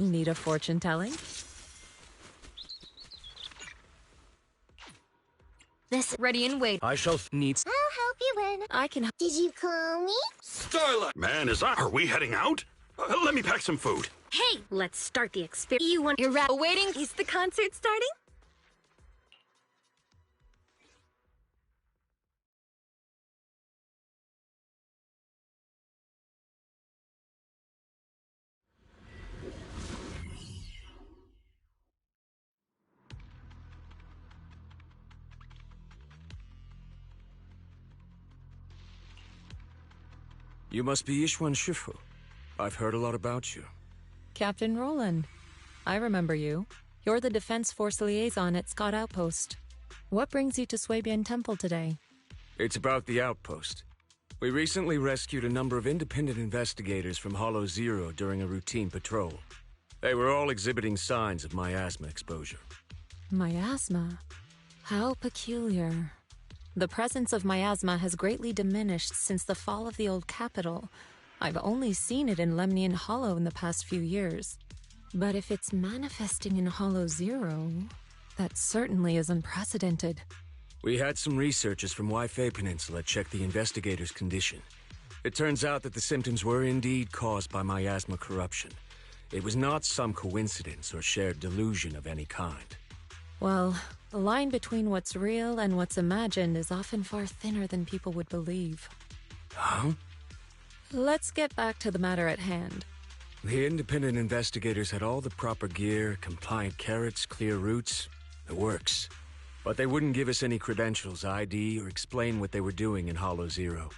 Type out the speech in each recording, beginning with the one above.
Need a fortune telling? This ready and wait. I shall need. I'll help you win. I can. Did you call me? Starlight! Man, are we heading out? Let me pack some food. Hey, let's start the experience. You want your rat waiting? Is the concert starting? You must be Ishwan Shifu. I've heard a lot about you. Captain Roland. I remember you. You're the Defense Force liaison at Scott Outpost. What brings you to Swabian Temple today? It's about the outpost. We recently rescued a number of independent investigators from Hollow Zero during a routine patrol. They were all exhibiting signs of miasma exposure. Miasma? How peculiar. The presence of miasma has greatly diminished since the fall of the old capital. I've only seen it in Lemnian Hollow in the past few years. But if it's manifesting in Hollow Zero, that certainly is unprecedented. We had some researchers from Waifei Peninsula check the investigator's condition. It turns out that the symptoms were indeed caused by miasma corruption. It was not some coincidence or shared delusion of any kind. Well, the line between what's real and what's imagined is often far thinner than people would believe. Huh? Let's get back to the matter at hand. The independent investigators had all the proper gear, compliant carrots, clear routes, the works. But they wouldn't give us any credentials, ID, or explain what they were doing in Hollow Zero.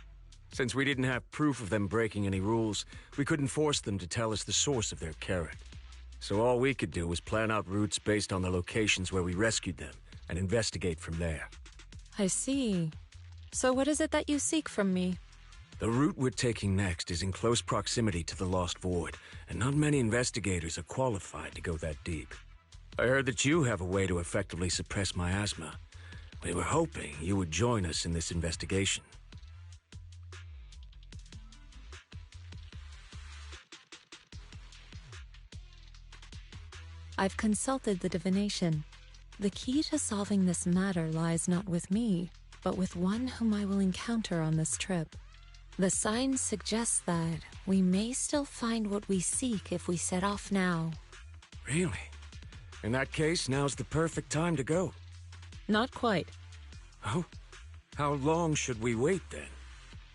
Since we didn't have proof of them breaking any rules, we couldn't force them to tell us the source of their carrot. So all we could do was plan out routes based on the locations where we rescued them, and investigate from there. I see. So what is it that you seek from me? The route we're taking next is in close proximity to the Lost Void, and not many investigators are qualified to go that deep. I heard that you have a way to effectively suppress miasma. We were hoping you would join us in this investigation. I've consulted the divination. The key to solving this matter lies not with me, but with one whom I will encounter on this trip. The signs suggest that we may still find what we seek if we set off now. Really? In that case, now's the perfect time to go. Not quite. Oh? How long should we wait then?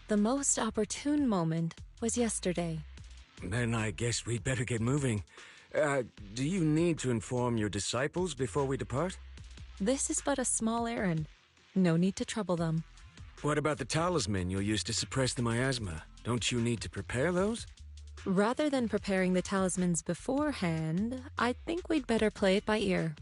The most opportune moment was yesterday. Then I guess we'd better get moving. Do you need to inform your disciples before we depart? This is but a small errand. No need to trouble them. What about the talisman you'll use to suppress the miasma? Don't you need to prepare those? Rather than preparing the talismans beforehand, I think we'd better play it by ear.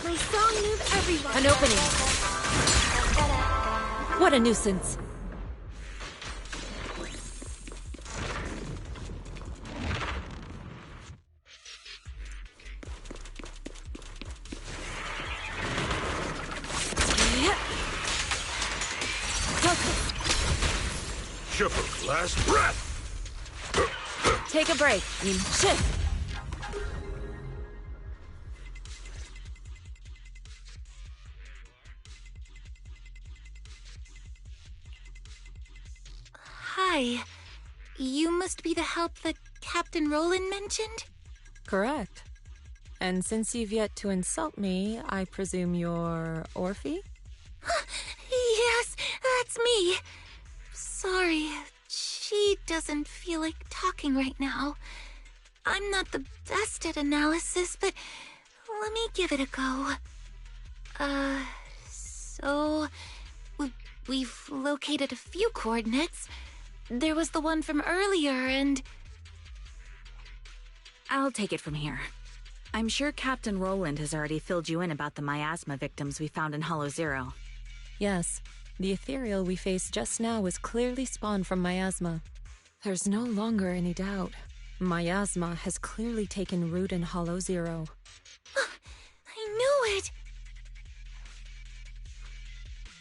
My song moved everyone. An opening. What a nuisance. Shipper, last breath! Take a break. Shift. Hi. You must be the help that Captain Roland mentioned? Correct. And since you've yet to insult me, I presume you're Orphe? Yes, that's me. Sorry, she doesn't feel like talking right now. I'm not the best at analysis, but let me give it a go. So... We've located a few coordinates. There was the one from earlier, and... I'll take it from here. I'm sure Captain Roland has already filled you in about the miasma victims we found in Hollow Zero. Yes. The ethereal we faced just now was clearly spawned from miasma. There's no longer any doubt. Miasma has clearly taken root in Hollow Zero. I knew it!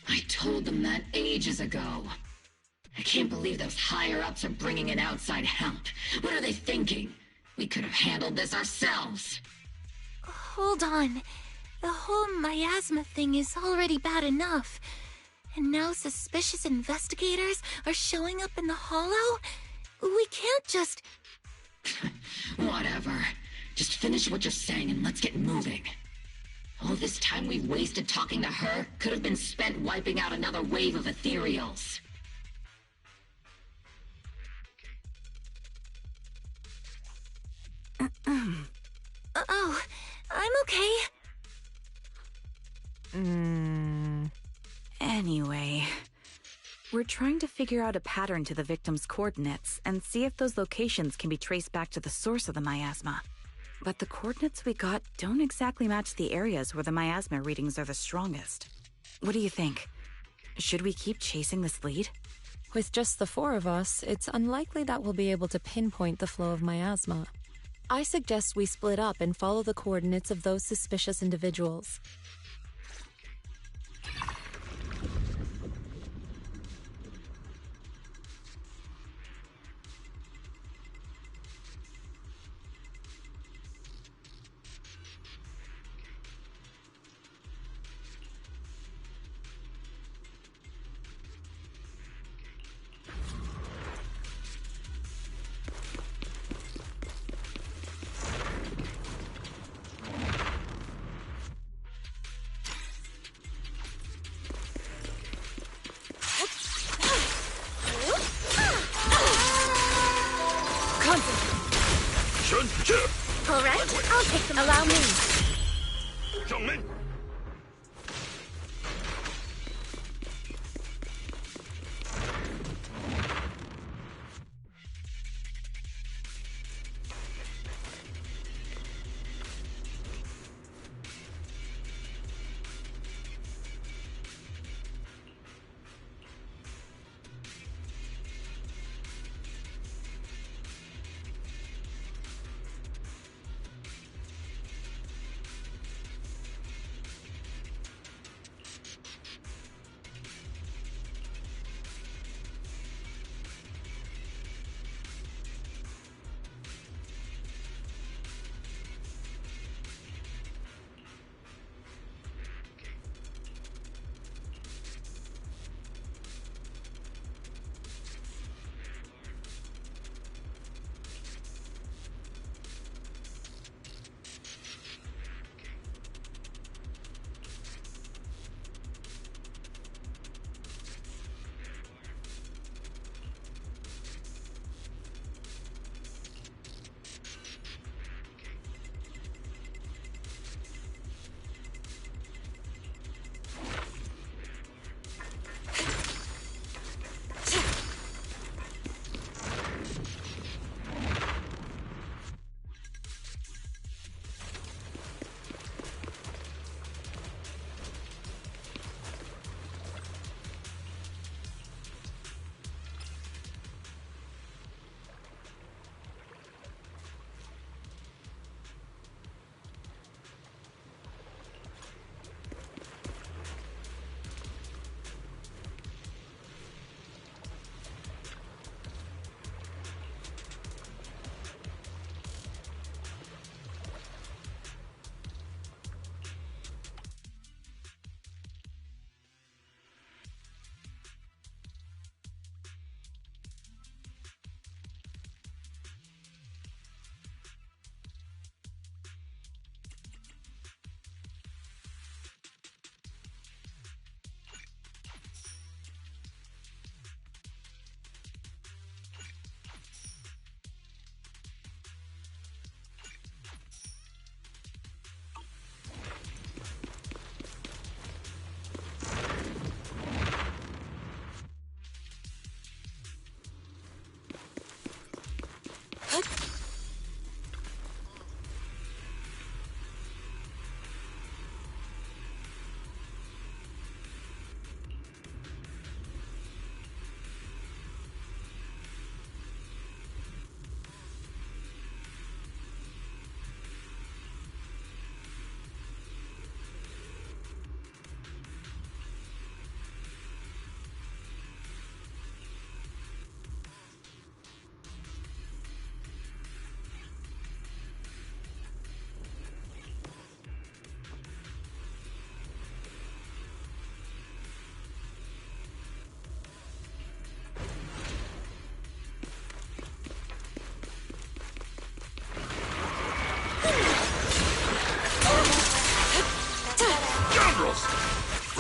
I told them that ages ago. I can't believe those higher-ups are bringing in outside help. What are they thinking? We could have handled this ourselves. Hold on. The whole miasma thing is already bad enough. And now suspicious investigators are showing up in the Hollow? We can't just... Whatever. Just finish what you're saying and let's get moving. All this time we've wasted talking to her could have been spent wiping out another wave of ethereals. Oh, I'm okay. Anyway, we're trying to figure out a pattern to the victim's coordinates and see if those locations can be traced back to the source of the miasma. But the coordinates we got don't exactly match the areas where the miasma readings are the strongest. What do you think? Should we keep chasing this lead? With just the four of us, it's unlikely that we'll be able to pinpoint the flow of miasma. I suggest we split up and follow the coordinates of those suspicious individuals.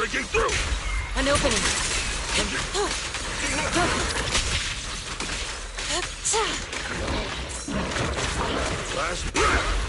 breaking through! An opening. Last breath!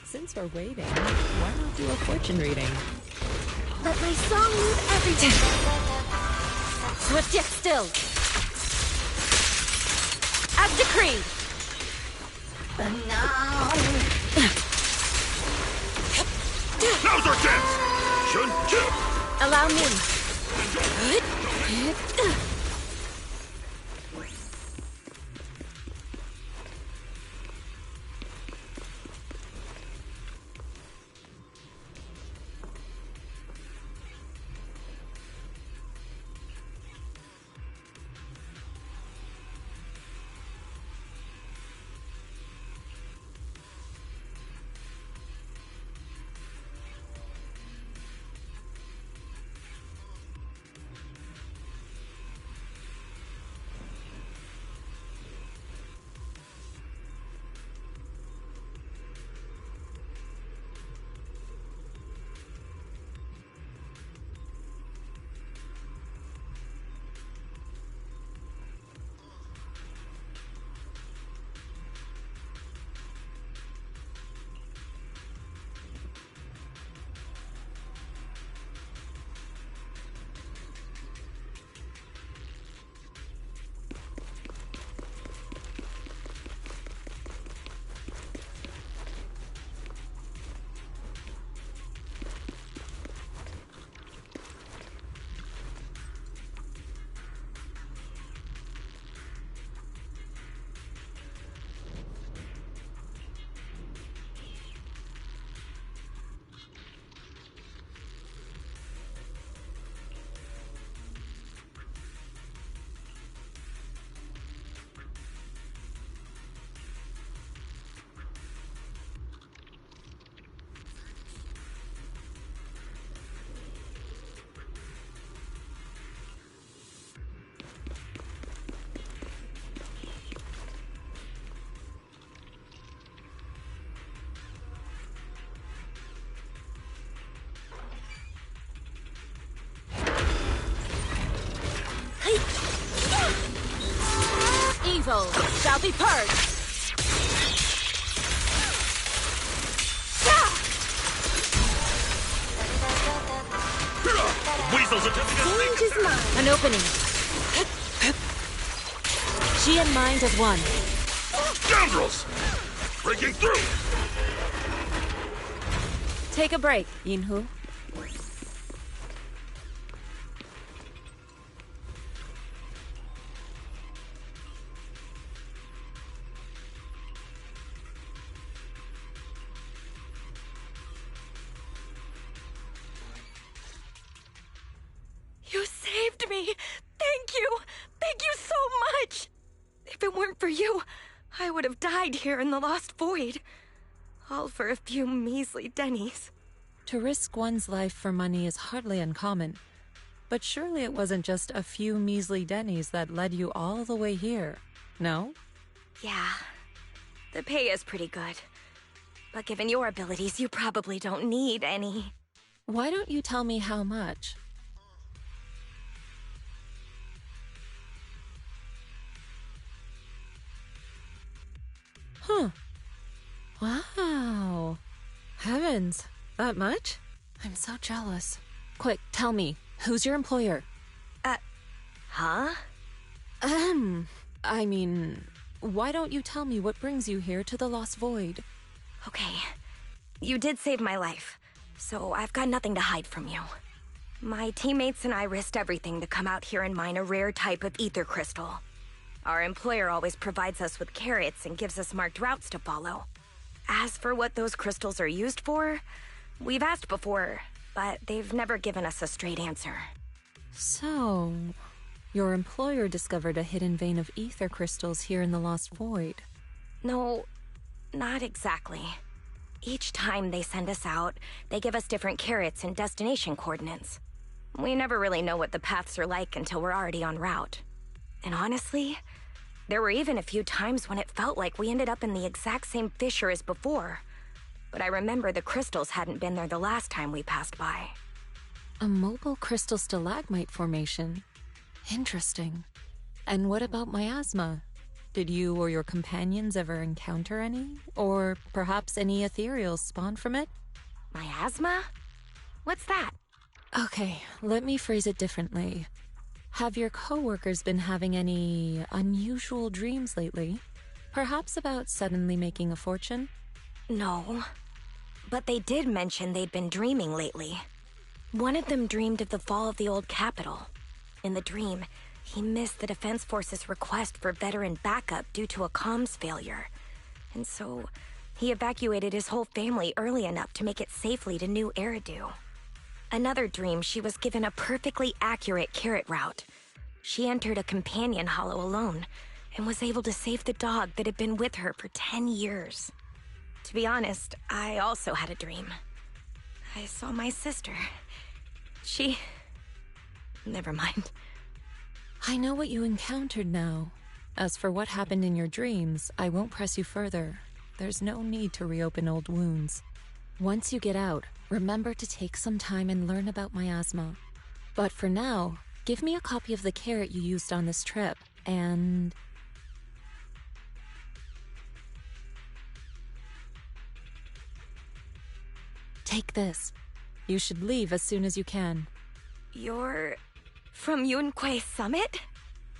Since we're waiting, why not do a fortune reading? Let my song move everything. Swift yet still. As decreed. Now's our chance! Shun-chu! Allow me. Evil. shall be purged! Weasel's attempting to Change is mine. An opening. She and mind as one. scoundrels! Breaking through! Take a break, Yinhu. You saved me! Thank you! Thank you so much! If it weren't for you, I would have died here in the Lost Void. All for a few measly dennies. To risk one's life for money is hardly uncommon. But surely it wasn't just a few measly dennies that led you all the way here, no? Yeah, the pay is pretty good. But given your abilities, you probably don't need any. Why don't you tell me how much? Huh. Wow. Heavens, that much? I'm so jealous. Quick, tell me, who's your employer? Huh? I mean, why don't you tell me what brings you here to the Lost Void? Okay, you did save my life, so I've got nothing to hide from you. My teammates and I risked everything to come out here and mine a rare type of ether crystal. Our employer always provides us with carrots and gives us marked routes to follow. As for what those crystals are used for, we've asked before, but they've never given us a straight answer. So, your employer discovered a hidden vein of ether crystals here in the Lost Void. No, not exactly. Each time they send us out, they give us different carrots and destination coordinates. We never really know what the paths are like until we're already en route. And honestly, there were even a few times when it felt like we ended up in the exact same fissure as before. But I remember the crystals hadn't been there the last time we passed by. A mobile crystal stalagmite formation. Interesting. And what about miasma? Did you or your companions ever encounter any? Or perhaps any ethereals spawn from it? Miasma? What's that? Okay, let me phrase it differently. Have your coworkers been having any unusual dreams lately? Perhaps about suddenly making a fortune? No. But they did mention they'd been dreaming lately. One of them dreamed of the fall of the old capital. In the dream, he missed the Defense Force's request for veteran backup due to a comms failure. And so, he evacuated his whole family early enough to make it safely to New Eridu. Another dream, she was given a perfectly accurate carrot route. She entered a companion hollow alone, and was able to save the dog that had been with her for 10 years. To be honest, I also had a dream. I saw my sister. She... Never mind. I know what you encountered now. As for what happened in your dreams, I won't press you further. There's no need to reopen old wounds. Once you get out, remember to take some time and learn about miasma. But for now, give me a copy of the carrot you used on this trip, and... Take this. You should leave as soon as you can. You're... from Yunquay Summit?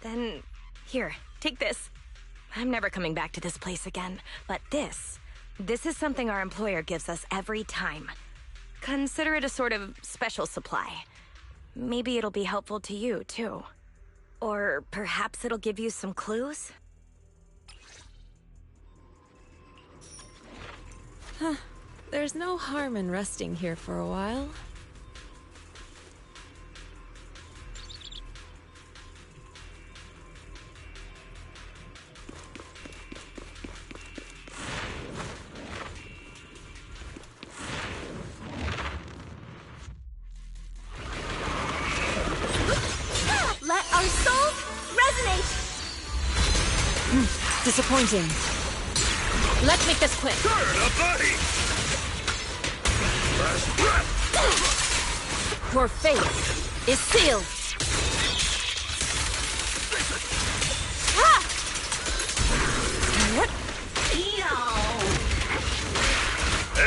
Then, here, take this. I'm never coming back to this place again, but this is something our employer gives us every time. Consider it a sort of special supply. Maybe it'll be helpful to you, too. Or perhaps it'll give you some clues? There's no harm in resting here for a while. Let our souls resonate! Disappointing. Let's make this quick. Turn a body! Last breath! Your fate is sealed.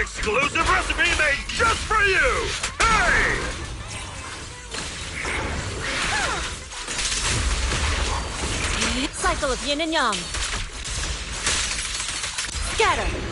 Exclusive recipe made just for you! Hey! Cycle of yin and yang. Scatter.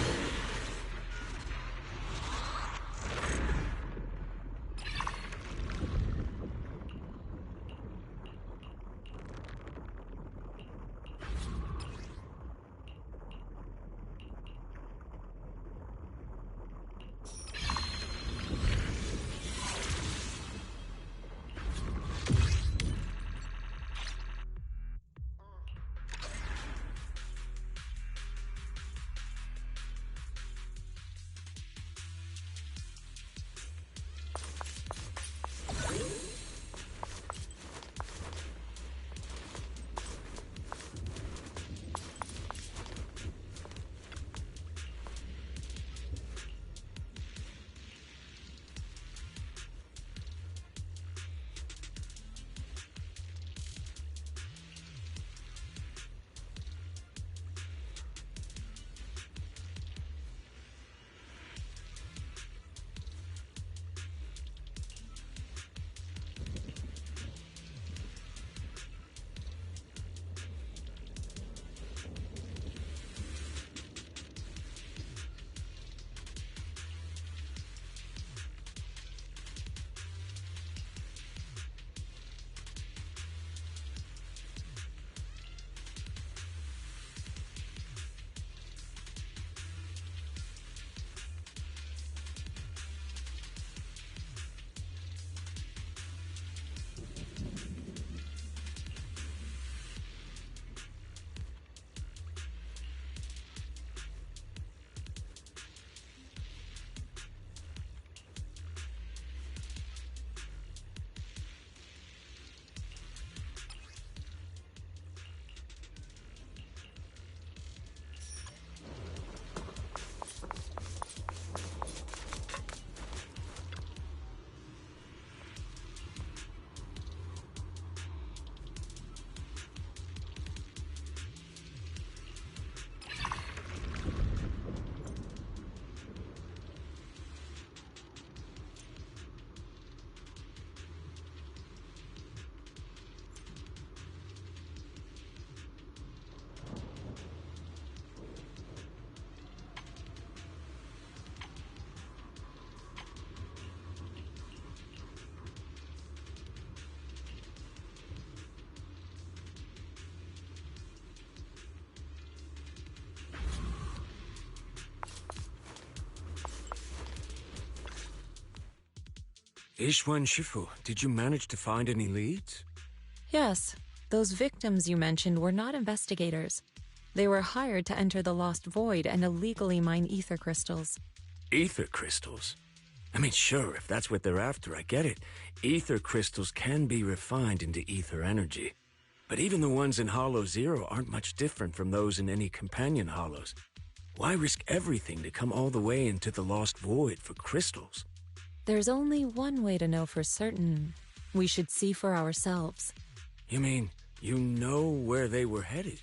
Ishwan Shifu, did you manage to find any leads? Yes, those victims you mentioned were not investigators. They were hired to enter the Lost Void and illegally mine ether crystals. Ether crystals? I mean, sure, if that's what they're after, I get it. Ether crystals can be refined into ether energy. But even the ones in Hollow Zero aren't much different from those in any companion hollows. Why risk everything to come all the way into the Lost Void for crystals? There's only one way to know for certain. We should see for ourselves. You mean, you know where they were headed?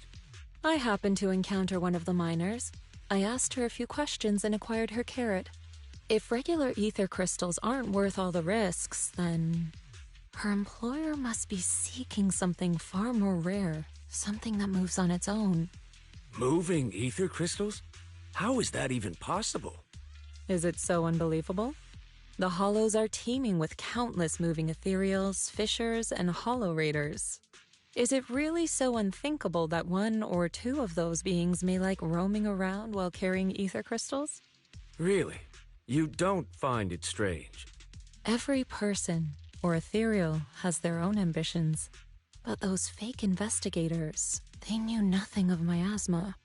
I happened to encounter one of the miners. I asked her a few questions and acquired her carrot. If regular ether crystals aren't worth all the risks, then her employer must be seeking something far more rare, something that moves on its own. Moving ether crystals? How is that even possible? Is it so unbelievable? The Hollows are teeming with countless moving ethereals, fissures, and hollow raiders. Is it really so unthinkable that one or two of those beings may like roaming around while carrying ether crystals? Really? You don't find it strange? Every person, or ethereal, has their own ambitions. But those fake investigators, they knew nothing of miasma.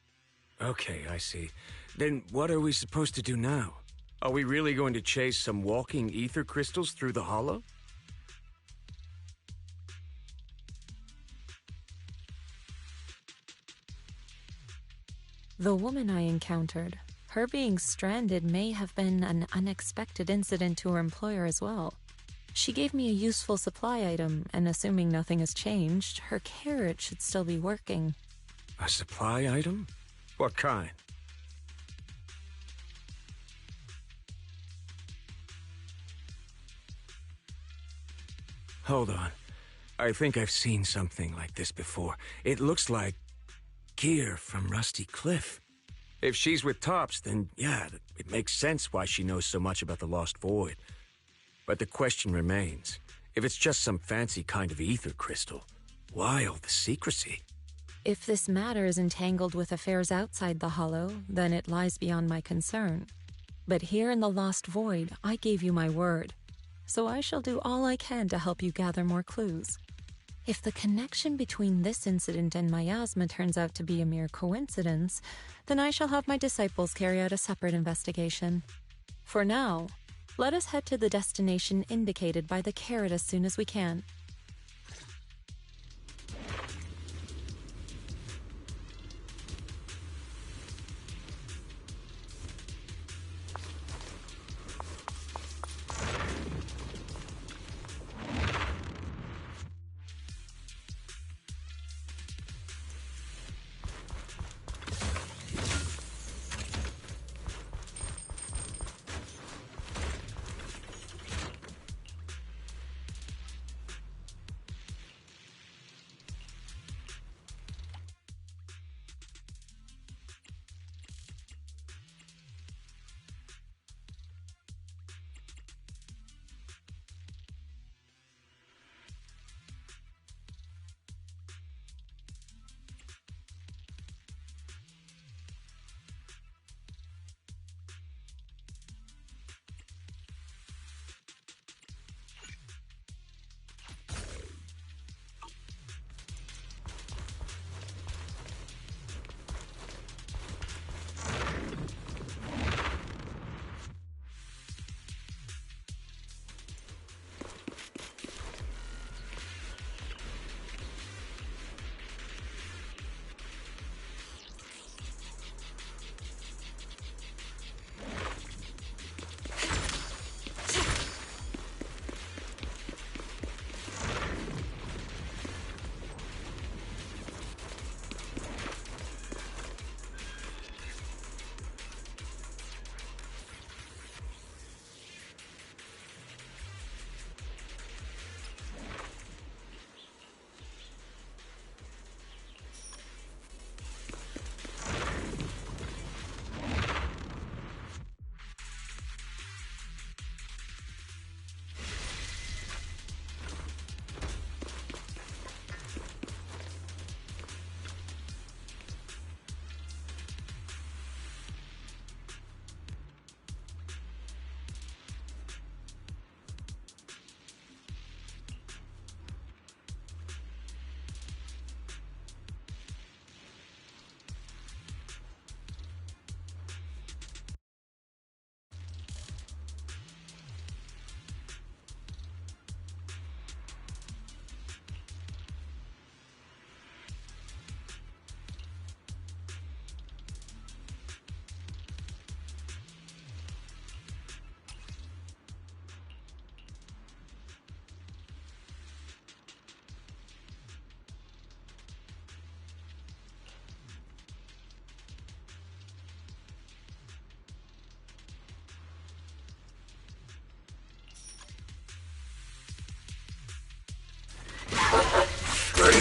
Okay, I see. Then what are we supposed to do now? Are we really going to chase some walking ether crystals through the hollow? The woman I encountered, her being stranded may have been an unexpected incident to her employer as well. She gave me a useful supply item, and assuming nothing has changed, her carrot should still be working. A supply item? What kind? Hold on. I think I've seen something like this before. It looks like gear from Rusty Cliff. If she's with Tops, then yeah, it makes sense why she knows so much about the Lost Void. But the question remains, if it's just some fancy kind of ether crystal, why all the secrecy? If this matter is entangled with affairs outside the Hollow, then it lies beyond my concern. But here in the Lost Void, I gave you my word. So I shall do all I can to help you gather more clues. If the connection between this incident and miasma turns out to be a mere coincidence, then I shall have my disciples carry out a separate investigation. For now, let us head to the destination indicated by the carrot as soon as we can.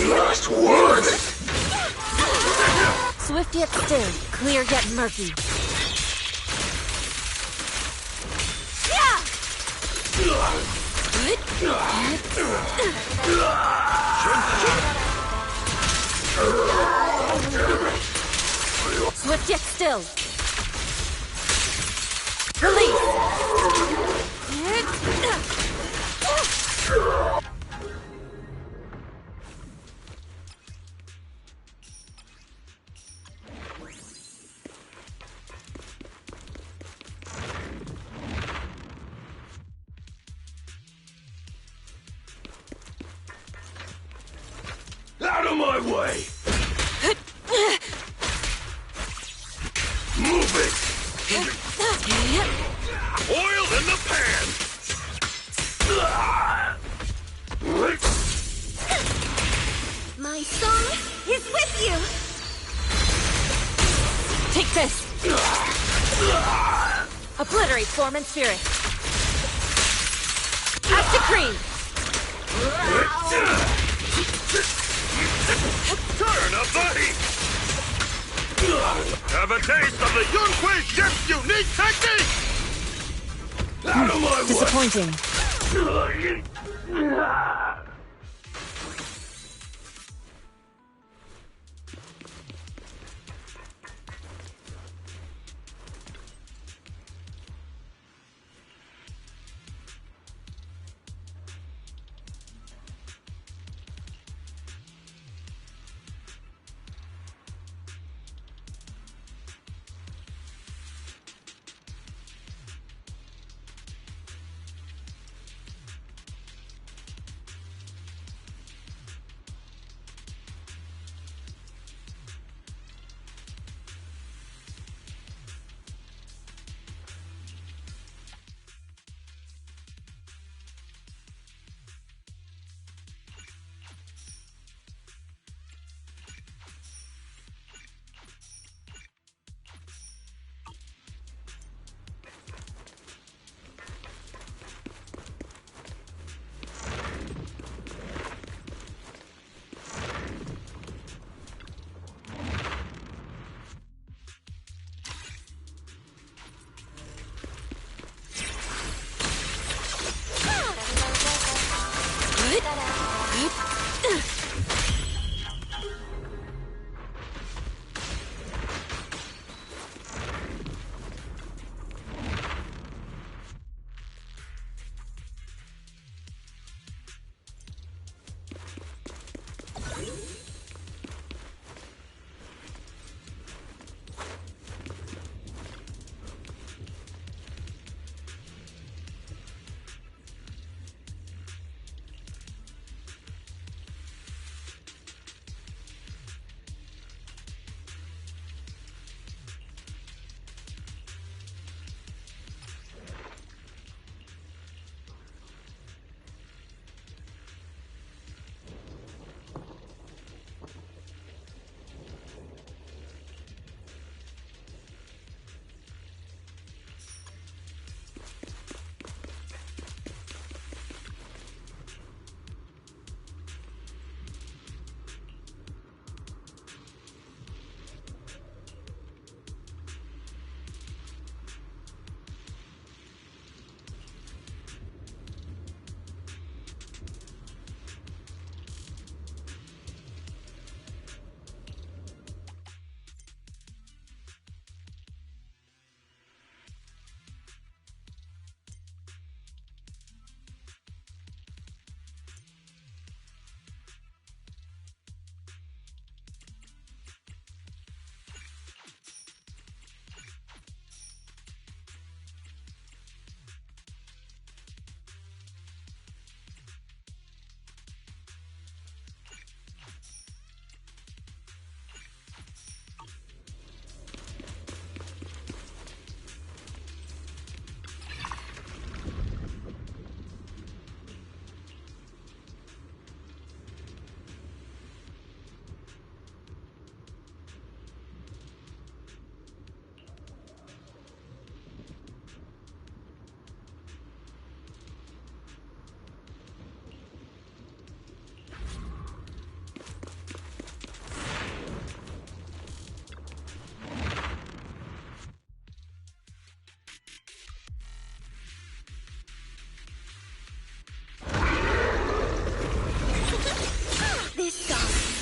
Last word! Swift yet still, clear yet murky. Swift yet still. Release! Out of my way! Move it! Oil in the pan! My soul is with you! Take this! Obliterate form and spirit! As decreed! Turn up the heat! Have a taste of the Yunhui Ship's unique technique! Out of my Disappointing. way!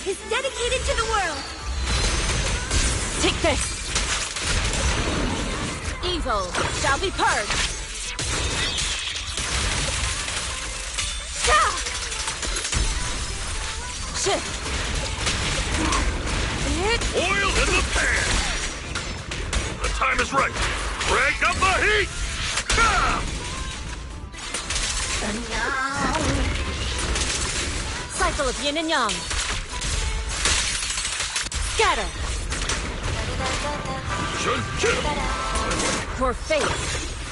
is dedicated to the world! Take this! Evil shall be purged! Shift! Oil in the pan! The time is right! Crank up the heat! Cycle of yin and yang! Scatter! Your fate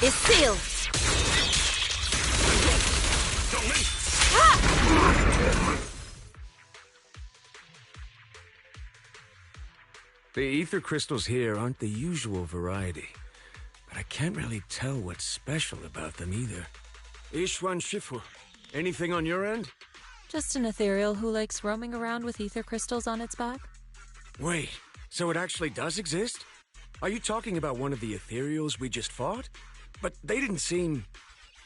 is sealed! The ether crystals here aren't the usual variety, but I can't really tell what's special about them either. Ishwan Shifu, anything on your end? Just an ethereal who likes roaming around with ether crystals on its back. Wait, so it actually does exist? Are you talking about one of the ethereals we just fought? But they didn't seem...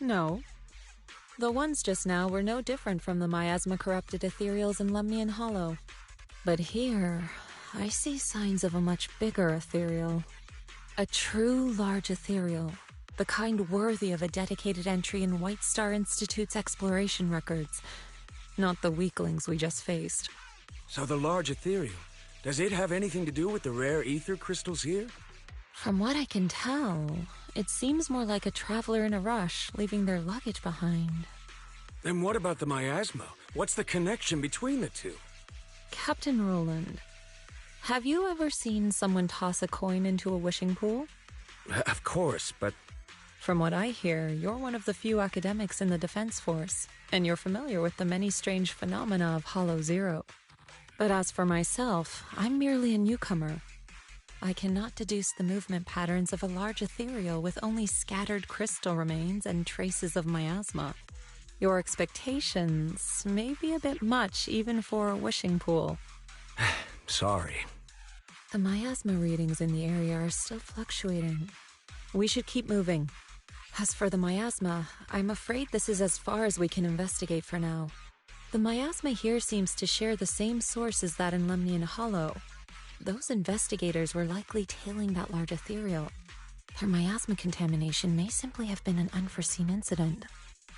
No. The ones just now were no different from the miasma-corrupted ethereals in Lemnian Hollow. But here, I see signs of a much bigger ethereal. A true large ethereal. The kind worthy of a dedicated entry in White Star Institute's exploration records. Not the weaklings we just faced. So the large ethereal, does it have anything to do with the rare ether crystals here? From what I can tell, it seems more like a traveler in a rush, leaving their luggage behind. Then what about the miasma? What's the connection between the two? Captain Roland, have you ever seen someone toss a coin into a wishing pool? Of course, but... From what I hear, you're one of the few academics in the Defense Force, and you're familiar with the many strange phenomena of Hollow Zero. But as for myself, I'm merely a newcomer. I cannot deduce the movement patterns of a large ethereal with only scattered crystal remains and traces of miasma. Your expectations may be a bit much even for a wishing pool. Sorry. The miasma readings in the area are still fluctuating. We should keep moving. As for the miasma, I'm afraid this is as far as we can investigate for now. The miasma here seems to share the same source as that in Lemnian Hollow. Those investigators were likely tailing that large ethereal. Their miasma contamination may simply have been an unforeseen incident.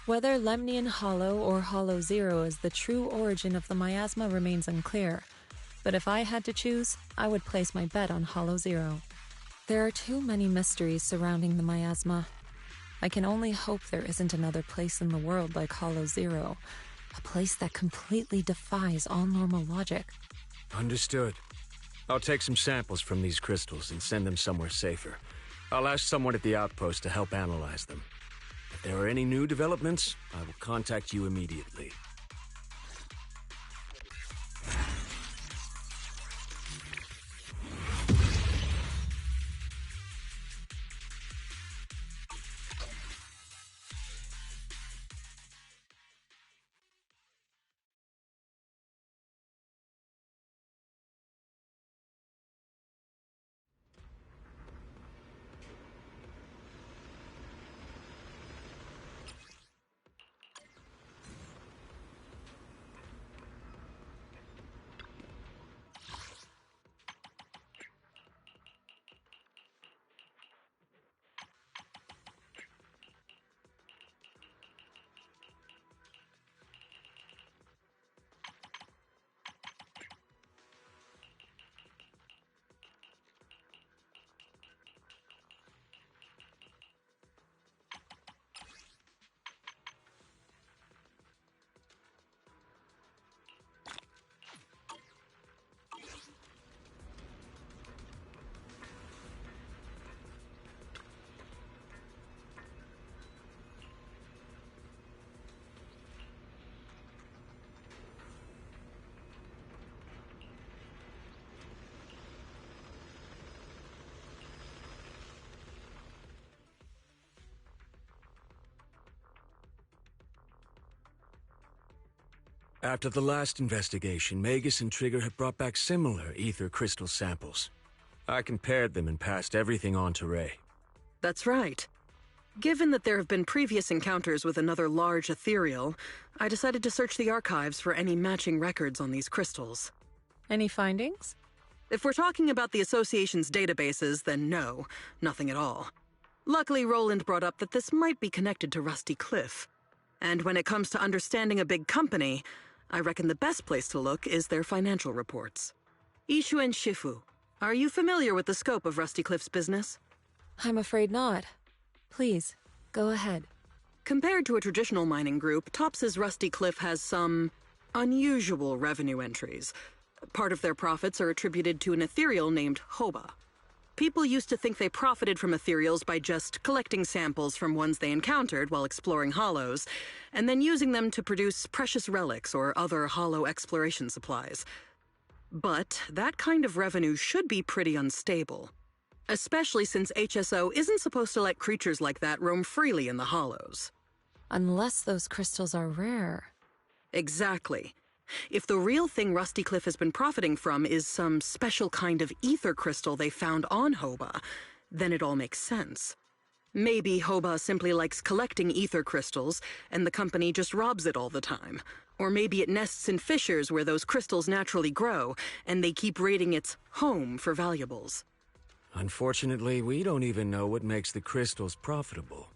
Whether Lemnian Hollow or Hollow Zero is the true origin of the miasma remains unclear, but if I had to choose, I would place my bet on Hollow Zero. There are too many mysteries surrounding the miasma. I can only hope there isn't another place in the world like Hollow Zero, a place that completely defies all normal logic. Understood. I'll take some samples from these crystals and send them somewhere safer. I'll ask someone at the outpost to help analyze them. If there are any new developments, I will contact you immediately. After the last investigation, Magus and Trigger had brought back similar ether crystal samples. I compared them and passed everything on to Ray. That's right. Given that there have been previous encounters with another large ethereal, I decided to search the archives for any matching records on these crystals. Any findings? If we're talking about the Association's databases, then no, nothing at all. Luckily, Roland brought up that this might be connected to Rusty Cliff. And when it comes to understanding a big company, I reckon the best place to look is their financial reports. Ishu and Shifu, are you familiar with the scope of Rusty Cliff's business? I'm afraid not. Please, go ahead. Compared to a traditional mining group, Tops's Rusty Cliff has some unusual revenue entries. Part of their profits are attributed to an ethereal named Hoba. People used to think they profited from ethereals by just collecting samples from ones they encountered while exploring hollows, and then using them to produce precious relics or other hollow exploration supplies. But that kind of revenue should be pretty unstable, especially since HSO isn't supposed to let creatures like that roam freely in the hollows. Unless those crystals are rare. Exactly. If the real thing Rusty Cliff has been profiting from is some special kind of ether crystal they found on Hoba, then it all makes sense. Maybe Hoba simply likes collecting ether crystals, and the company just robs it all the time. Or maybe it nests in fissures where those crystals naturally grow, and they keep raiding its home for valuables. Unfortunately, we don't even know what makes the crystals profitable.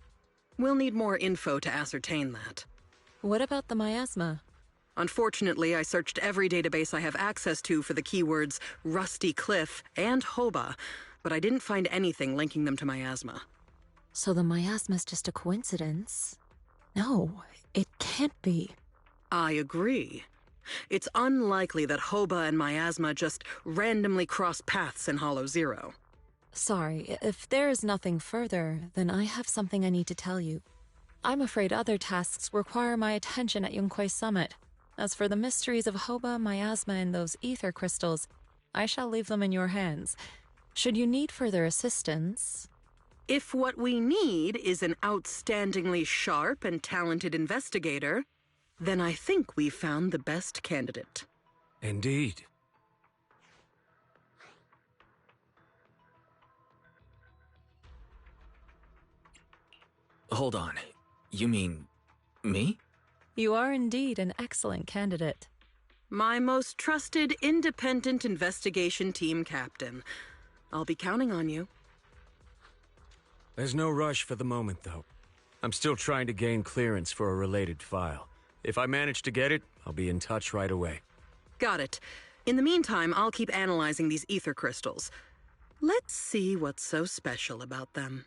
We'll need more info to ascertain that. What about the miasma? Unfortunately, I searched every database I have access to for the keywords Rusty Cliff and Hoba, but I didn't find anything linking them to miasma. So the miasma's just a coincidence? No, it can't be. I agree. It's unlikely that Hoba and miasma just randomly cross paths in Hollow Zero. Sorry, if there is nothing further, then I have something I need to tell you. I'm afraid other tasks require my attention at Yunquei Summit. As for the mysteries of Hoba, miasma, and those ether crystals, I shall leave them in your hands. Should you need further assistance... If what we need is an outstandingly sharp and talented investigator, then I think we've found the best candidate. Indeed. Hold on. You mean... me? You are indeed an excellent candidate. My most trusted independent investigation team captain. I'll be counting on you. There's no rush for the moment, though. I'm still trying to gain clearance for a related file. If I manage to get it, I'll be in touch right away. Got it. In the meantime, I'll keep analyzing these ether crystals. Let's see what's so special about them.